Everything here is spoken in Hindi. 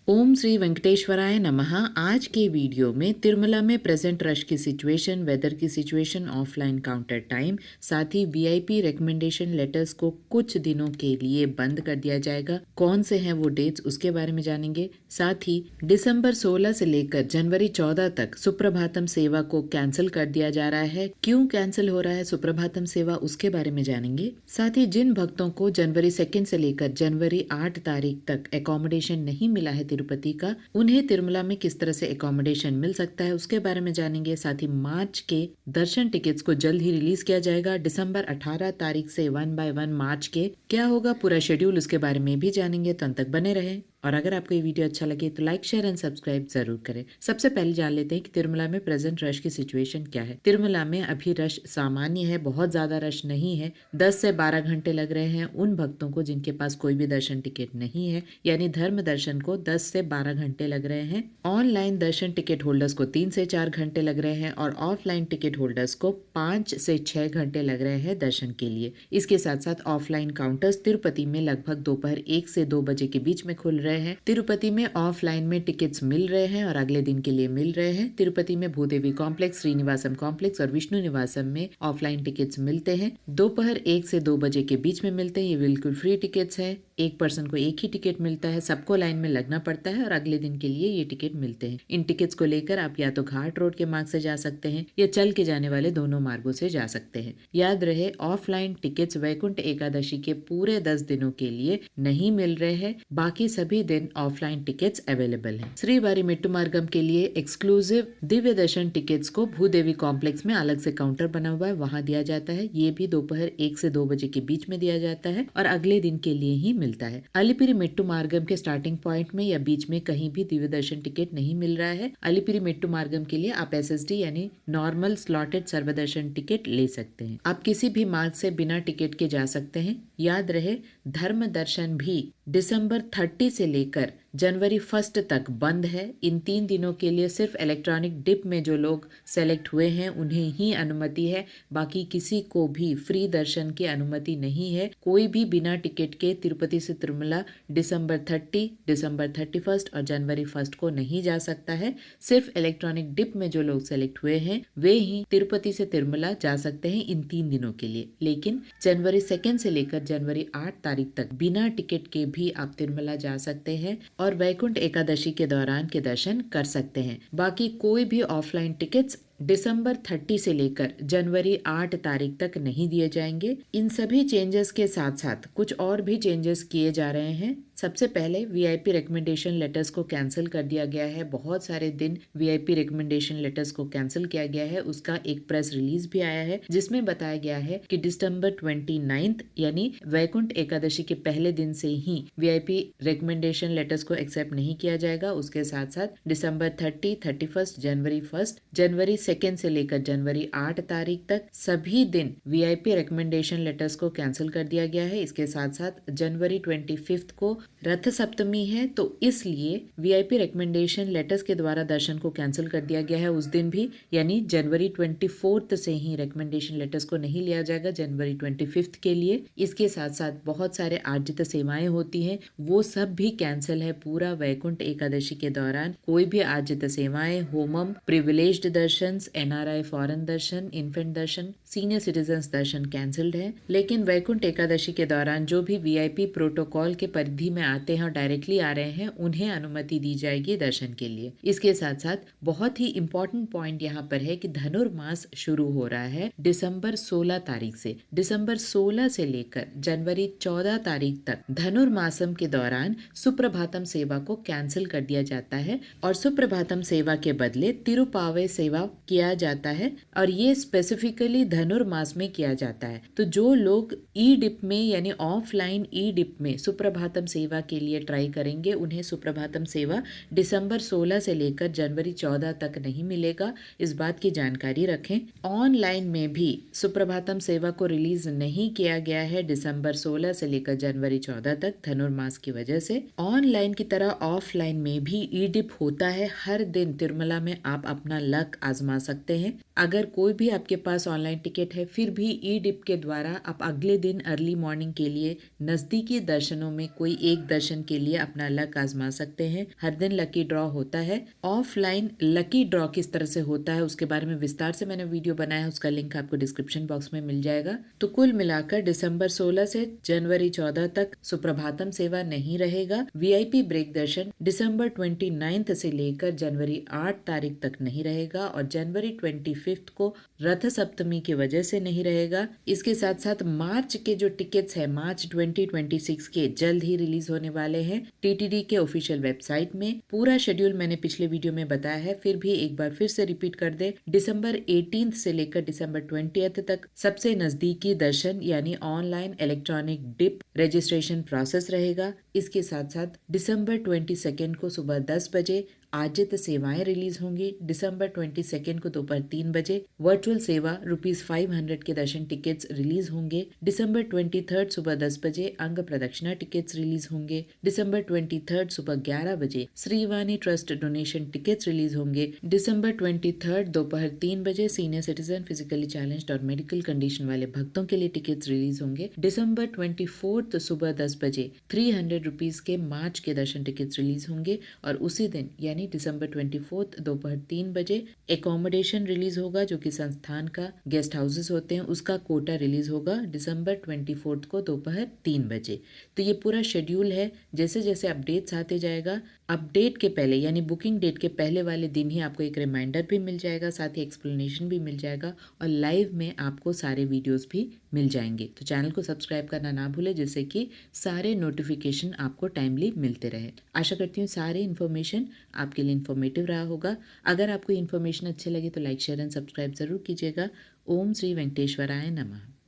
ओम श्री वेंकटेश्वराय नमः। आज के वीडियो में तिरुमला में प्रेजेंट रश की सिचुएशन, वेदर की सिचुएशन, ऑफलाइन काउंटर टाइम, साथ ही वीआईपी रिकमेंडेशन लेटर्स को कुछ दिनों के लिए बंद कर दिया जाएगा। कौन से हैं वो डेट्स, उसके बारे में जानेंगे। साथ ही दिसंबर 16 से लेकर जनवरी 14 तक सुप्रभातम सेवा को कैंसिल कर दिया जा रहा है। क्यों कैंसिल हो रहा है सुप्रभातम सेवा, उसके बारे में जानेंगे। साथ ही जिन भक्तों को जनवरी 2 से लेकर जनवरी 8 तारीख तक एकोमोडेशन नहीं मिला है तिरुपति का, उन्हें तिरुमला में किस तरह से एकोमोडेशन मिल सकता है, उसके बारे में जानेंगे। साथ ही मार्च के दर्शन टिकट्स को जल्द ही रिलीज किया जाएगा। दिसंबर 18 तारीख से 1 बाय 1 मार्च के क्या होगा पूरा शेड्यूल, उसके बारे में भी जानेंगे। तो अंत तक बने रहें। और अगर आपको ये वीडियो अच्छा लगे तो लाइक, शेयर एंड सब्सक्राइब जरूर करें। सबसे पहले जान लेते हैं कि तिरुमला में प्रेजेंट रश की सिचुएशन क्या है। तिरुमला में अभी रश सामान्य है, बहुत ज्यादा रश नहीं है। 10 से 12 घंटे लग रहे हैं उन भक्तों को जिनके पास कोई भी दर्शन टिकट नहीं है, यानी धर्म दर्शन को 10 से 12 घंटे लग रहे हैं। ऑनलाइन दर्शन टिकट होल्डर्स को 3 से 4 घंटे लग रहे हैं और ऑफलाइन टिकट होल्डर्स को 5 से 6 घंटे लग रहे हैं दर्शन के लिए। इसके साथ साथ ऑफलाइन काउंटर्स तिरुपति में लगभग दोपहर 1 से 2 बजे के बीच में खुल रहे हैं। तिरुपति में ऑफलाइन में टिकट्स मिल रहे हैं और अगले दिन के लिए मिल रहे हैं। तिरुपति में भूदेवी कॉम्प्लेक्स, श्रीनिवासम कॉम्प्लेक्स और विष्णु निवासम में ऑफलाइन टिकट्स मिलते हैं। दोपहर 1 से 2 बजे के बीच में मिलते हैं। ये बिल्कुल फ्री टिकट्स है। एक पर्सन को एक ही टिकट मिलता है, सबको लाइन में लगना पड़ता है और अगले दिन के लिए ये टिकट मिलते हैं। इन टिकट्स को लेकर आप या तो घाट रोड के मार्ग से जा सकते हैं या चल के जाने वाले दोनों मार्गों से जा सकते हैं। याद रहे, ऑफलाइन टिकट्स वैकुंठ एकादशी के पूरे 10 दिनों के लिए नहीं मिल रहे हैं। बाकी सभी दिन ऑफलाइन टिकट्स अवेलेबल हैं। श्री वारी मेट्टू मार्गम के लिए एक्सक्लूसिव दिव्य दर्शन टिकट्स को भूदेवी कॉम्प्लेक्स में अलग से काउंटर बना हुआ है, वहां दिया जाता है। ये भी दोपहर 1 से 2 बजे के बीच में दिया जाता है और अगले दिन के लिए ही मिलता है। अलिपिरी मेट्टू मार्गम के स्टार्टिंग पॉइंट में या बीच में कहीं भी दिव्य दर्शन टिकट नहीं मिल रहा है। अलिपिरी मेट्टू मार्गम के लिए आप SSD यानी नॉर्मल स्लॉटेड सर्वदर्शन टिकट ले सकते हैं। आप किसी भी मार्ग से बिना टिकट के जा सकते हैं। याद रहे, धर्म दर्शन भी दिसंबर 30 से लेकर जनवरी 1 तक बंद है। इन 3 दिनों के लिए सिर्फ इलेक्ट्रॉनिक डिप में जो लोग सेलेक्ट हुए हैं उन्हें ही अनुमति है, बाकी किसी को भी फ्री दर्शन की अनुमति नहीं है। कोई भी बिना टिकट के तिरुपति से तिरुमला दिसंबर 30, दिसंबर 31 और जनवरी 1 को नहीं जा सकता है। सिर्फ इलेक्ट्रॉनिक डिप में जो लोग सेलेक्ट हुए हैं वे ही तिरुपति से तिरुमला जा सकते हैं इन 3 दिनों के लिए। लेकिन जनवरी 2 से लेकर जनवरी 8 तारीख तक बिना टिकट के भी आप तिरुमला जा सकते हैं और वैकुंठ एकादशी के दौरान के दर्शन कर सकते हैं। बाकी कोई भी ऑफलाइन टिकट्स दिसंबर 30 से लेकर जनवरी 8 तारीख तक नहीं दिए जाएंगे। इन सभी चेंजेस के साथ साथ कुछ और भी चेंजेस किए जा रहे हैं। सबसे पहले वीआईपी रिकमेंडेशन लेटर्स को कैंसिल कर दिया गया है। बहुत सारे दिन वीआईपी रिकमेंडेशन लेटर्स को कैंसिल किया गया है। उसका एक प्रेस रिलीज भी आया है जिसमें बताया गया है कि दिसंबर 29 यानी वैकुंठ एकादशी के पहले दिन से ही वीआईपी रिकमेंडेशन लेटर्स को एक्सेप्ट नहीं किया जाएगा। उसके साथ साथ दिसंबर 30, 31, जनवरी 1, जनवरी 2 से लेकर जनवरी 8 तारीख तक सभी दिन वीआईपी रिकमेंडेशन लेटर्स को कैंसिल कर दिया गया है। इसके साथ साथ जनवरी 25 को रथ सप्तमी है, तो इसलिए वीआईपी रिकमेंडेशन लेटर्स के द्वारा दर्शन को कैंसिल कर दिया गया है उस दिन भी, यानी जनवरी 24 से ही रिकमेंडेशन लेटर्स को नहीं लिया जाएगा जनवरी 25 के लिए। इसके साथ साथ बहुत सारे आर्जित सेवाएं होती हैं, वो सब भी कैंसिल है। पूरा वैकुंठ एकादशी के दौरान कोई भी आर्जित सेवाएं, होमम, प्रिविलेज्ड दर्शन, NRI फॉरेन दर्शन, इन्फेंट दर्शन, सीनियर सिटीजन्स दर्शन कैंसिल्ड है। लेकिन वैकुंठ एकादशी के दौरान जो भी वीआईपी प्रोटोकॉल के परिधि में आते हैं और डायरेक्टली आ रहे हैं उन्हें अनुमति दी जाएगी दर्शन के लिए। इसके साथ साथ बहुत ही इंपॉर्टेंट पॉइंट यहाँ पर है कि धनुर्मास शुरू हो रहा है दिसंबर 16 तारीख से। दिसंबर 16 से लेकर जनवरी 14 तारीख तक धनुर्मासम के दौरान सुप्रभातम सेवा को कैंसिल कर दिया जाता है और सुप्रभातम सेवा के बदले तिरुपावय सेवा किया जाता है और ये स्पेसिफिकली धनुर्मास में किया जाता है। तो जो लोग ई डिप में यानी ऑफलाइन ई डिप में सुप्रभातम सेवा के लिए ट्राई करेंगे उन्हें सुप्रभातम सेवा दिसंबर 16 से लेकर जनवरी 14 तक नहीं मिलेगा, इस बात की जानकारी रखें। ऑनलाइन में भी सुप्रभातम सेवा को रिलीज नहीं किया गया है दिसंबर 16 से लेकर जनवरी 14 तक धनुर्मास की वजह से। ऑनलाइन की तरह ऑफलाइन में भी ई डिप होता है। हर दिन तिरुमला में आप अपना लक आजमा सकते हैं। अगर कोई भी आपके पास ऑनलाइन टिकट है फिर भी ई डिप के द्वारा आप अगले दिन अर्ली मॉर्निंग के लिए नजदीकी दर्शनों में कोई एक एक दर्शन के लिए अपना लक आजमा सकते हैं। हर दिन लकी ड्रॉ होता है। ऑफलाइन लकी ड्रॉ किस तरह से होता है उसके बारे में विस्तार से मैंने वीडियो बनाया है, उसका लिंक आपको डिस्क्रिप्शन बॉक्स में मिल जाएगा। तो कुल मिलाकर दिसंबर 16 से जनवरी 14 तक सुप्रभातम सेवा नहीं रहेगा। वीआईपी ब्रेक दर्शन दिसंबर 29 से लेकर जनवरी 8 तारीख तक नहीं रहेगा और जनवरी 25 को रथ सप्तमी की वजह से नहीं रहेगा। इसके साथ साथ मार्च के जो टिकट्स है मार्च 2026 के जल्द ही रिलीज होने वाले हैं टीटीडी के ऑफिशियल वेबसाइट में। पूरा शेड्यूल मैंने पिछले वीडियो में बताया है, फिर भी एक बार फिर से रिपीट कर दे। दिसंबर 18 से लेकर दिसंबर 20 तक सबसे नजदीकी दर्शन यानी online electronic dip registration process रहेगा। इसके साथ साथ दिसंबर 22 को सुबह 10 बजे आजित सेवाएं रिलीज होंगी। दिसंबर 22 को दोपहर 3 बजे वर्चुअल सेवा ₹500 के दर्शन टिकट्स रिलीज होंगे। दिसंबर 23 सुबह 10 बजे अंग प्रदक्षिणा टिकट्स रिलीज होंगे। दिसंबर 23 सुबह 11 बजे Srivani trust donation tickets release होंगे। दिसंबर 23 दोपहर 3 बजे सीनियर सिटीजन, फिजिकली चैलेंज्ड और मेडिकल कंडीशन वाले भक्तों के लिए टिकट्स रिलीज होंगे। दिसंबर 24 सुबह 10 बजे ₹300 के मार्च के दर्शन टिकट्स रिलीज होंगे और उसी दिन यानी दिसंबर 24 दोपहर 3 बजे एकोमोडेशन रिलीज होगा जो कि संस्थान का गेस्ट हाउसेस होते हैं उसका कोटा रिलीज होगा दिसंबर 24 को दोपहर 3 बजे। तो ये पूरा शेड्यूल है। जैसे जैसे अपडेट्स आते जाएगा, अपडेट के पहले यानी बुकिंग डेट के पहले वाले दिन ही आपको एक रिमाइंडर भी मिल जाएगा, साथ ही एक्सप्लेनेशन भी मिल जाएगा और लाइव में आपको सारे वीडियोस भी मिल जाएंगे। तो चैनल को सब्सक्राइब करना ना भूले जिससे कि सारे नोटिफिकेशन आपको टाइमली मिलते रहे। आशा करती हूँ सारे इन्फॉर्मेशन आपके लिए इन्फॉर्मेटिव रहा होगा। अगर आपको इन्फॉर्मेशन अच्छे लगे तो लाइक, शेयर एंड सब्सक्राइब जरूर कीजिएगा। ओम श्री वेंकटेश्वराय नमः।